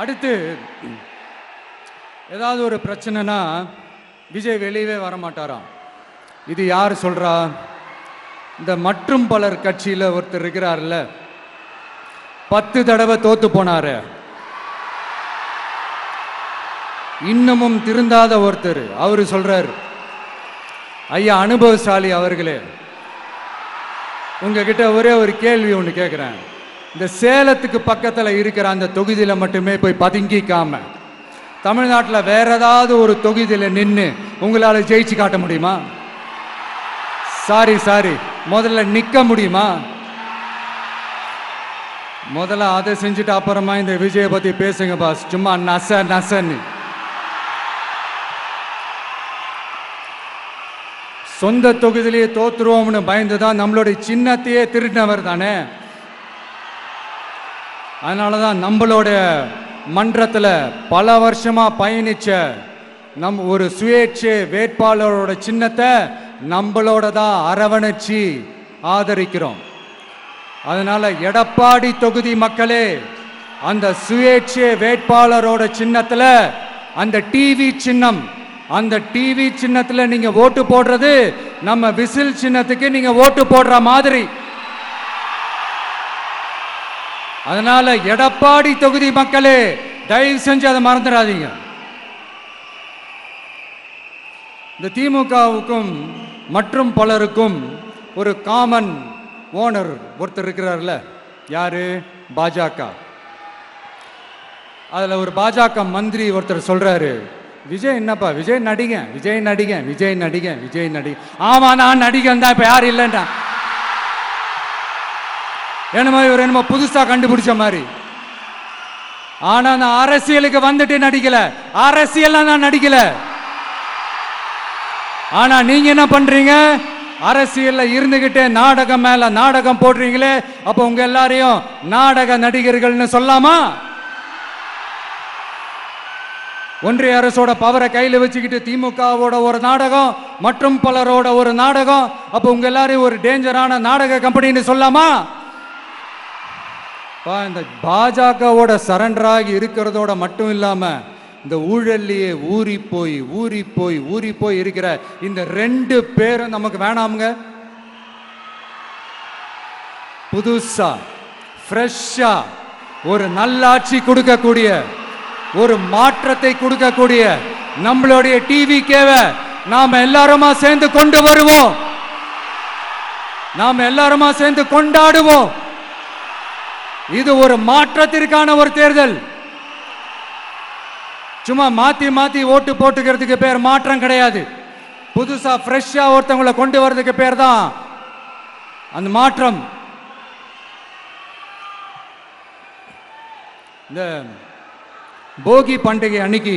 அடுத்து ஏதாவது ஒரு பிரச்சனைனா விஜய் வெளியவே வரமாட்டாராம். இது யார் சொல்றா? இந்த மற்றும் பலர் கட்சியில் ஒருத்தர் இருக்கிறார்ல, 10 தடவை தோத்து போனாரு, இன்னமும் திருந்தாத ஒருத்தர். அவரு சொல்றாரு, ஐயா அனுபவசாலி அவர்களே, உங்ககிட்ட ஒரே ஒரு கேள்வி ஒன்று கேட்குறேன். இந்த சேலத்துக்கு பக்கத்தில் இருக்கிற அந்த தொகுதியில் மட்டுமே போய் பதுங்கிக்காம தமிழ்நாட்டில் வேற ஏதாவது ஒரு தொகுதியில் நின்று உங்களால் ஜெயிச்சு காட்ட முடியுமா? சாரி முதல்ல நிற்க முடியுமா? முதல்ல அதை செஞ்சுட்டு அப்புறமா இந்த விஜயை பற்றி பேசுங்க பாஸ். சும்மா நசன்னு சொந்த தொகுதியிலேயே தோத்துருவோம்னு பயந்துதான் நம்மளுடைய சின்னத்தையே திருடினவர் தானே. அதனாலதான் நம்மளோட மன்றத்தில் பல வருஷமா பயணிச்ச ஒரு சுயேட்சை வேட்பாளரோட சின்னத்தை நம்மளோட தான் அரவணைச்சி ஆதரிக்கிறோம். அதனால எடப்பாடி தொகுதி மக்களே, அந்த சுயேட்சை வேட்பாளரோட சின்னத்துல அந்த டிவி சின்னம், அந்த டிவி சின்னத்துல நீங்க ஓட்டு போடுறது நம்ம விசில் சின்னத்துக்கு நீங்க ஓட்டு போடுற மாதிரி. அதனால எடப்பாடி தொகுதி மக்களே, தயவு செஞ்சு அதை மறந்துடாதீங்க. இந்த திமுகவுக்கும் மற்றும் பலருக்கும் ஒரு காமன் ஓனர் ஒருத்தர் இருக்கிறார்ல, யாரு? பாஜக. அதுல ஒரு பாஜக மந்திரி ஒருத்தர் சொல்றாரு, விஜய் என்னப்பா விஜய் நடிகன். ஆமா நான் நடிகன் தான், இப்ப யாரும் இல்லைன்றா. என்னமோ இவர் என்னமோ புதுசா கண்டுபிடிச்ச மாதிரி. ஆனா நான் அரசியலுக்கு வந்துட்டு நடிக்கல, அரசியல் நான் நடிக்கல. ஆனா நீங்க என்ன பண்றீங்க? அரசியல்ல இருந்துகிட்டே நாடகம் மேல நாடகம் போடுறீங்களே, அப்ப உங்க எல்லாரையும் நாடக நடிகர்கள்னு சொல்லாமா? ஒன்றிய அரசோட பவரை கையில் வச்சுக்கிட்டு திமுகவோட ஒரு நாடகம், மற்றும் பலரோட ஒரு நாடகம், அப்ப உங்க எல்லாரையும் ஒரு டேஞ்சரான நாடக கம்பெனின்னு சொல்லாமா? இந்த பாஜகவோட சரண்டராகி இருக்கிறதோட மட்டும் இல்லாம இந்த ஊழல்லையே ஊறி போய் இருக்கிற இந்த 2 பேரும் நமக்கு வேணாமுங்க. புதுசா ஃப்ரெஷ்ஷா ஒரு நல்லாட்சி கொடுக்கக்கூடிய, ஒரு மாற்றத்தை கொடுக்கக்கூடிய நம்மளுடைய டிவிக்கேவை நாம எல்லாருமா சேர்ந்து கொண்டு வருவோம், நாம எல்லாருமா சேர்ந்து கொண்டாடுவோம். இது ஒரு மாற்றத்திற்கான ஒரு தேர்தல். சும்மா மாத்தி ஓட்டு போட்டுக்கிறதுக்கு பேர் மாற்றம் கிடையாது. புதுசா ஃப்ரெஷ்ஷா ஒருத்தவங்களை கொண்டு வர்றதுக்கு பேர் தான் அந்த மாற்றம். இந்த போகி பண்டிகை அன்னைக்கு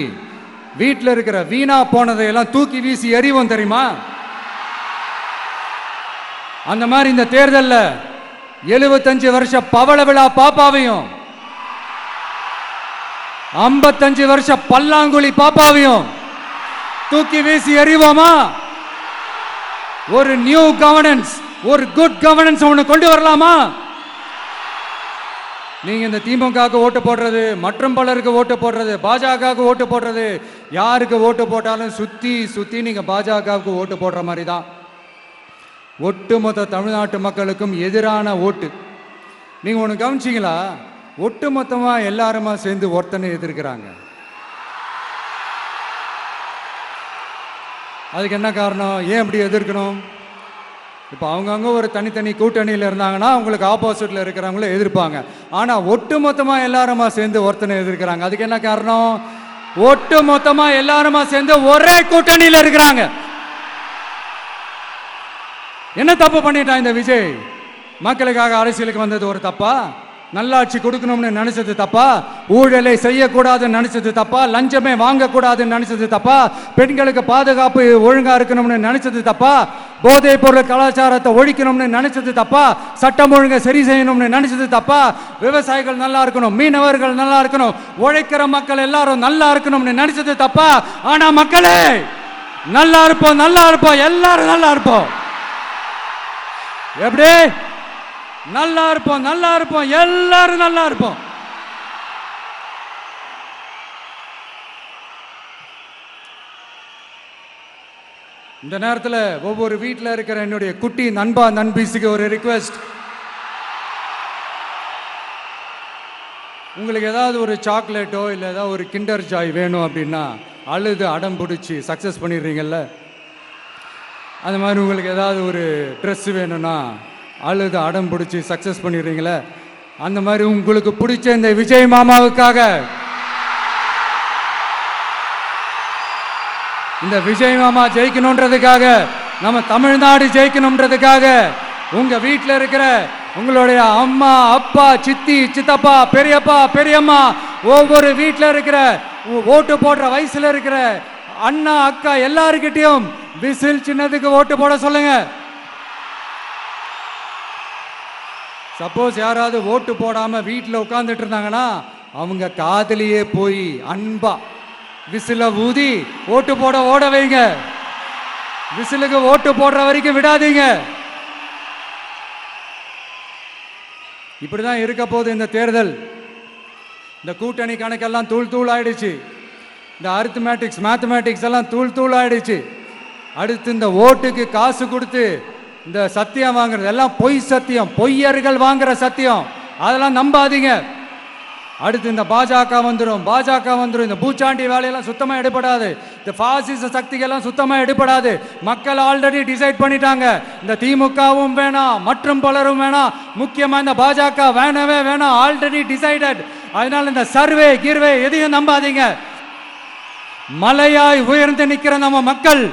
வீட்டில் இருக்கிற வீணா போனதையெல்லாம் தூக்கி வீசி எறிவோம் தெரியுமா? அந்த மாதிரி இந்த தேர்தலில் 75 வருஷ பவள விழா பாப்பாவையும் 55 வருஷ பல்லாங்குழி பாப்பாவையும் தூக்கி வீசி எறிவோமா? ஒரு நியூ கவர்னன்ஸ், ஒரு குட் கவர்னன்ஸ் ஒன்று கொண்டு வரலாமா? நீங்க இந்த திமுகவுக்கு ஓட்டு போடுறது, மற்றும் பலருக்கு ஓட்டு போடுறது, பாஜகவுக்கு ஓட்டு போடுறது, யாருக்கு ஓட்டு போட்டாலும் சுத்தி நீங்க பாஜகவுக்கு ஓட்டு போடுற மாதிரி தான். ஒட்டுமொத்த தமிழ்நாட்டு மக்களுக்கும் எதிரான ஓட்டு. நீங்க ஒன்று கவனிச்சிங்களா? ஒட்டுமொத்தமா எல்லாருமா சேர்ந்து ஒருத்தனை எதிர்க்கிறாங்க. அதுக்கு என்ன காரணம்? ஏன் இப்படி எதிர்க்கணும்? இப்போ அவங்கவுங்க ஒரு தனித்தனி கூட்டணியில் இருந்தாங்கன்னா அவங்களுக்கு ஆப்போசிட்ல இருக்கிறவங்கள எதிர்ப்பாங்க. ஆனா ஒட்டுமொத்தமா எல்லாருமா சேர்ந்து ஒருத்தனை எதிர்க்கிறாங்க. அதுக்கு என்ன காரணம்? ஒட்டுமொத்தமா எல்லாருமா சேர்ந்து ஒரே கூட்டணியில் இருக்கிறாங்க. என்ன தப்பு பண்ணிட்டான் இந்த விஜய்? மக்களுக்காக அரசியலுக்கு வந்தது ஒரு தப்பா? நல்லாட்சி கொடுக்கணும்னு நினைச்சது தப்பா? ஊழலை செய்யக்கூடாதுன்னு நினைச்சது தப்பா? லஞ்சமே வாங்கக்கூடாதுன்னு நினைச்சது தப்பா? பெண்களுக்கு பாதுகாப்பு ஒழுங்கா இருக்கணும்னு நினைச்சது தப்பா? போதைப் பொருள் கலாச்சாரத்தை ஒழிக்கணும்னு நினைச்சது தப்பா? சட்டம் ஒழுங்கை சரி செய்யணும்னு நினைச்சது தப்பா? விவசாயிகள் நல்லா இருக்கணும், மீனவர்கள் நல்லா இருக்கணும், உழைக்கிற மக்கள் எல்லாரும் நல்லா இருக்கணும்னு நினைச்சது தப்பா? ஆனா மக்களே, நல்லா இருப்போம் எல்லாரும் நல்லா இருப்போம். எப்படி நல்லா இருப்போம் எல்லாரும் நல்லா இருப்போம். இந்த நேரத்தில் ஒவ்வொரு வீட்டில் இருக்கிற என்னுடைய குட்டி நண்பா நண்பீஸுக்கு ஒரு ரிக்வெஸ்ட். உங்களுக்கு ஏதாவது ஒரு சாக்லேட்டோ இல்லை ஏதாவது ஒரு கிண்டர் ஜாய் வேணும் அப்படின்னா அழுது அடம் பிடிச்சி சக்ஸஸ் பண்ணிடுறீங்கல்ல, அது மாதிரி உங்களுக்கு ஏதாவது ஒரு ட்ரெஸ் வேணும்னா அழுது அடம் பிடிச்சி சக்ஸஸ் பண்ணிடுறீங்களே, அந்த மாதிரி உங்களுக்கு பிடிச்ச இந்த விஜய் மாமாவுக்காக, இந்த விஜய் மாமா ஜெயிக்கணுன்றதுக்காக, நம்ம தமிழ்நாடு ஜெயிக்கணுன்றதுக்காக உங்க வீட்டில் இருக்கிற உங்களுடைய அம்மா அப்பா சித்தி சித்தப்பா பெரியப்பா பெரியம்மா ஒவ்வொரு வீட்டில் இருக்கிற ஓட்டு போடுற வயசுல இருக்கிற அண்ணா அக்கா எல்லாருக்கிட்டையும் விசில் சின்னதுக்கு ஓட்டு போட சொல்லுங்க. சப்போஸ் யாராவது ஓட்டு போடாம வீட்டில் உட்கார்ந்துட்டு இருந்தாங்கன்னா அவங்க காதலியே போய் அன்பா விசில ஊதி ஓட்டு போட ஓட வைங்க. விசிலுக்கு ஓட்டு போடுற வரைக்கும் விடாதீங்க. இப்படிதான் இருக்க போது இந்த தேர்தல். இந்த கூட்டணி கணக்கெல்லாம் தூள் தூள் ஆயிடுச்சு. இந்த அரித்மேட்டிக்ஸ் மேத்தமேட்டிக்ஸ் எல்லாம் தூள் தூள் ஆயிடுச்சு. அடுத்து இந்த ஓட்டுக்கு காசு கொடுத்து இந்த சத்தியம் வாங்குறது எல்லாம் பொய் சத்தியம், பொய்யர்கள் வாங்குற சத்தியம், அதெல்லாம் நம்பாதீங்க. அடுத்து இந்த பாஜக வந்துடும், இந்த பூச்சாண்டி வேலையெல்லாம் சுத்தமா எடுபடாது. இந்த பாசிச சக்திகள்லாம் சுத்தமா எடுபடாது. மக்கள் ஆல்ரெடி டிசைட் பண்ணிட்டாங்க, இந்த திமுகவும் வேணாம் மற்றும் பலரும் வேணாம், முக்கியமா இந்த பாஜக வேணவே வேணாம், ஆல்ரெடி டிசைடட். அதனால இந்த சர்வே கிர்வே எதையும் நம்பாதீங்க. மலையாய் உயர்ந்து நிக்கிற நம்ம மக்கள்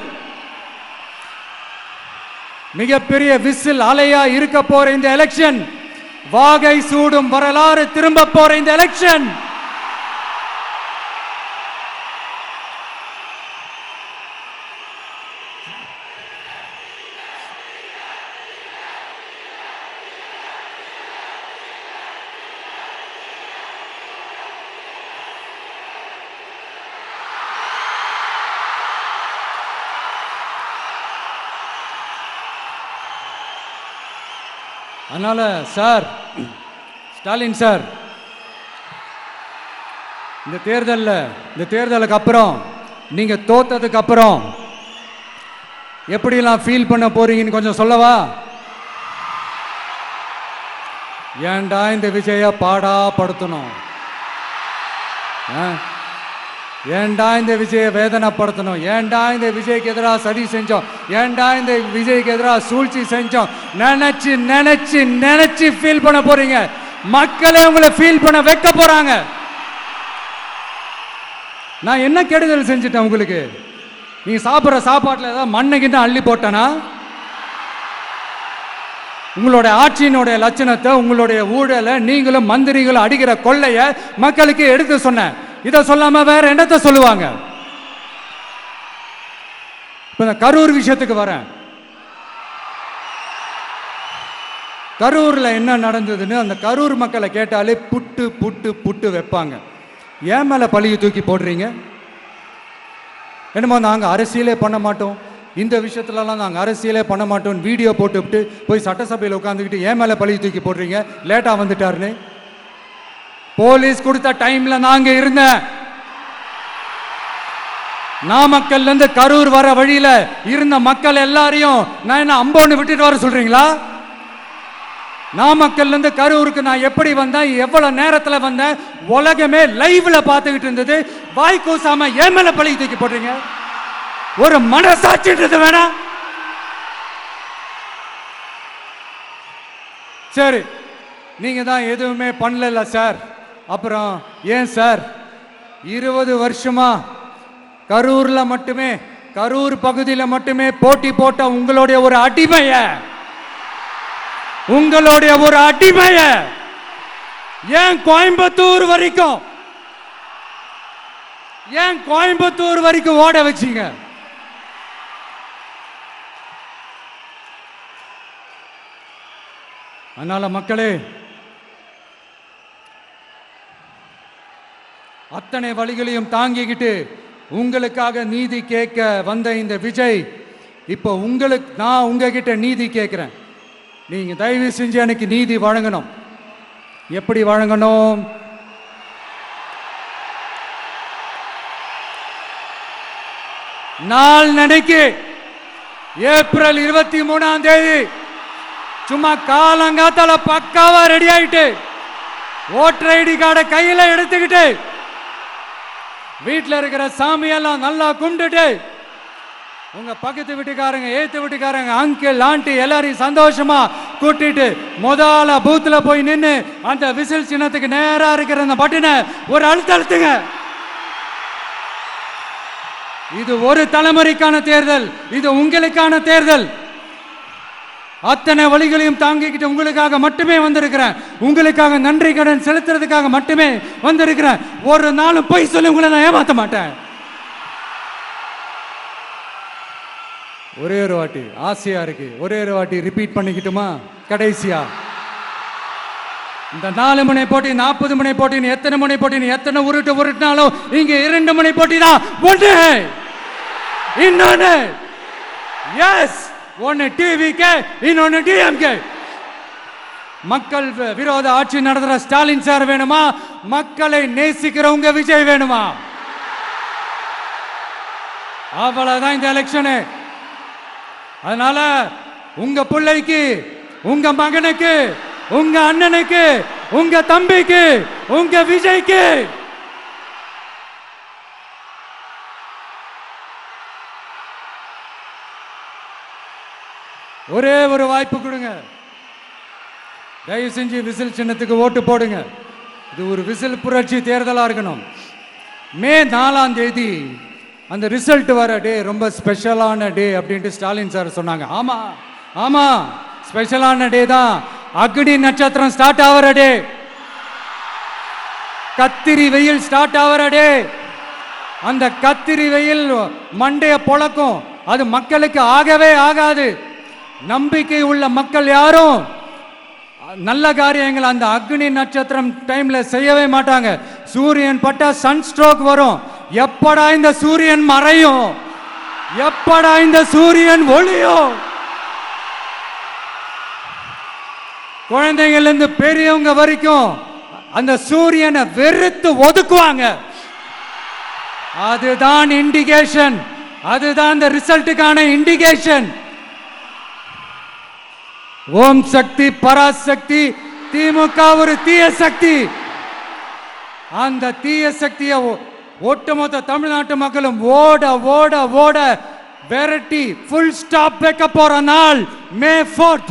மிகப்பெரிய விசில் அலையா இருக்க போற இந்த எலெக்ஷன், வாகை சூடும் வரலாறு திரும்ப போற இந்த எலெக்ஷன் அதனால சார், ஸ்டாலின் சார், இந்த தேர்தலுக்கு அப்புறம் நீங்க தோத்ததுக்கு அப்புறம் எப்படிலாம் ஃபீல் பண்ண போறீங்கன்னு கொஞ்சம் சொல்லவா? ஏன்டா இந்த விஜய பாடா படுத்தணும், ஏன்டா இந்த விஜய வேதனைப்படுத்தணும், ஏன்டா இந்த விஜய்க்கு எதிராக சதி செஞ்சோம், ஏன்டா இந்த விஜய்க்கு எதிராக சூழ்ச்சி செஞ்சோம் நினைச்சு நினைச்சு நினைச்சு ஃபீல் பண்ண போறீங்க. மக்களே உங்களை ஃபீல் பண்ண வைக்க போறாங்க. நான் என்ன கெடுதல் செஞ்சுட்டேன் உங்களுக்கு? நீங்க சாப்பிட்ற சாப்பாட்டில் ஏதாவது மண்ணுகிட்ட அள்ளி போட்டனா? உங்களுடைய ஆட்சியினுடைய லட்சணத்தை, உங்களுடைய ஊழலை, நீங்களும் மந்திரிகளும் அடிக்கிற கொள்ளைய மக்களுக்கு எடுத்து சொன்னேன். இதை சொல்லாம வேற என்னத்தை சொல்லுவாங்க? இப்ப இந்த கரூர் விஷயத்துக்கு வரேன். கரூர்ல என்ன நடந்ததுன்னு அந்த கரூர் மக்களை கேட்டாலே புட்டு புட்டு புட்டு வைப்பாங்க. ஏன் மேல பழியை தூக்கி போடுறீங்க? என்னமோ நாங்க அரசியலே பண்ண மாட்டோம், இந்த விஷயத்துலலாம் நாங்கள் அரசியலே பண்ண மாட்டோம் வீடியோ போட்டுவிட்டு போய் சட்டசபையில் உட்காந்துக்கிட்டு ஏன் மேலே பழியை தூக்கி போடுறீங்க? லேட்டாக வந்துட்டாருன்னு போலீஸ் கொடுத்த டைம்ல நாங்க இருந்தேன். நாமக்கல்ல இருந்து கரூர் வர வழியில இருந்த மக்கள் எல்லாரையும் நான் என்ன அம்போன்னு விட்டுட்டு வர சொல்றீங்களா? நாமக்கல்ல இருந்து கரூருக்கு நான் எப்படி வந்தேன், எவ்வளவு நேரத்தில் வந்தேன், உலகமே லைவ்ல பார்த்துக்கிட்டு இருந்தது. வாய் கூசாம ஏன் மேல பழி தூக்கி போடுறீங்க? ஒரு மனசாட்சின்றது வேணாம்? சரி, நீங்க தான் எதுவுமே பண்ணல சார், அப்புறம் ஏன் சார் 20 வருஷமா கரூர்ல மட்டுமே, கரூர் பகுதியில் மட்டுமே போட்டி போட்ட உங்களுடைய ஒரு அடிமைய ஏன் கோயம்புத்தூர் வரைக்கும் ஓட வச்சீங்க? அதனால மக்களே, அத்தனை வழிகளையும் தாங்கிக்கிட்டு உங்களுக்காக நீதி கேட்க வந்த இந்த விஜய், இப்போ நான் உங்ககிட்ட நீதி கேட்கிறேன். நீங்க தயவு செஞ்சு எனக்கு நீதி வழங்கணும். எப்படி வழங்கணும்? நாள் நினைக்கு ஏப்ரல் 23ஆம் தேதி சும்மா காலங்காத்தால பக்காவா ரெடி ஆயிட்டு ஓட்டர் ஐடி கார்டை கையில எடுத்துக்கிட்டு வீட்டில் இருக்கிற சாமியெல்லாம் நல்லா கும்பிட்டுட்டு உங்க பக்கத்து வீட்டுக்காரங்க ஏத்து வீட்டுக்காரங்க அங்கிள் ஆண்டி எல்லாரையும் சந்தோஷமா கூட்டிட்டு முதல்ல பூத்துல போய் நின்று அந்த விசில் சின்னத்துக்கு நேரா இருக்கிற அந்த பட்டனை ஒரு அழுத்துங்க. இது ஒரு தலைமுறைக்கான தேர்தல், இது உங்களுக்கான தேர்தல். அத்தனை வழிகளையும் தாங்கிக்கிட்டு உங்களுக்காக மட்டுமே வந்திருக்கிறேன், உங்களுக்காக நன்றி கடன் செலுத்துறதுக்காக மட்டுமே வந்திருக்கிறேன். ஒரு நாளும் பொய் சொல்லி உங்களை நான் ஏமாத்த மாட்டேன். ஒரே ஒரு வாட்டி ஆசையா இருக்கு, ஒரே ஒரு வாட்டி ரிப்பீட் பண்ணிக்கிட்டுமா? கடைசியா இந்த 4 முனை போட்டி 40 முனை போட்டின்னு எத்தனை முனை போட்டின்னு எத்தனை உருட்டினாலும் இங்க 2 முனை போட்டி தான். ஒன்று இன்னொன்னு எஸ், ஒன்னு டிவிகே, இன்னொன்னு டிஎம்கே. மக்கள் விரோத ஆட்சி நடத்துற ஸ்டாலின் சார் வேணுமா? மக்களை நேசிக்கிறவங்க விஜய் வேணுமா? அவ்வளவுதான் இந்த எலெக்ஷனு. அதனால உங்க பிள்ளைக்கு, உங்க மகனுக்கு, உங்க அண்ணனுக்கு, உங்க தம்பிக்கு, உங்க விஜய்க்கு ஒரே ஒரு வாய்ப்பு கொடுங்க. தயவு செஞ்சு விசில் சின்னத்துக்கு ஓட்டு போடுங்க. இது ஒரு விசில் புரட்சி தேர்தலா இருக்கணும். மே 4ஆம் தேதி அந்த ரிசல்ட் வர டே ரொம்ப ஸ்பெஷலான டே அப்படின்ட்டு ஸ்டாலின் சார் சொன்னாங்க. ஆமா ஆமா, ஸ்பெஷலான டே தான். அக்னி நட்சத்திரம் ஸ்டார்ட் ஆகிற டே, கத்திரி வெயில் ஸ்டார்ட் ஆகிற டே. அந்த கத்திரி வெயில் மண்டைய பொழக்கும், அது மக்களுக்கு ஆகவே ஆகாது. நம்பிக்கை உள்ள மக்கள் யாரும் நல்ல காரியங்கள் அந்த அக்னி நட்சத்திரம் டைம்ல செய்யவே மாட்டாங்க. சூரியன் பட்டா சன் ஸ்ட்ரோக் வரும். எப்படா இந்த சூரியன் மறையும், எப்படா இந்த சூரியன் ஒளியும்? குழந்தைகள் இருந்து பெரியவங்க வரைக்கும் அந்த சூரியனை வெறுத்து ஒதுக்குவாங்க. அதுதான் இண்டிகேஷன், அதுதான் இந்த ரிசல்ட்டுக்கான இண்டிகேஷன். ஓம் சக்தி பராசக்தி, திமுக ஒரு தீய சக்தி. அந்த தீய சக்தியை ஒட்டுமொத்த தமிழ்நாட்டு மக்களும் ஓட ஓட ஓட விரட்டி ஃபுல் ஸ்டாப் வைக்க போற நாள் மே 4th.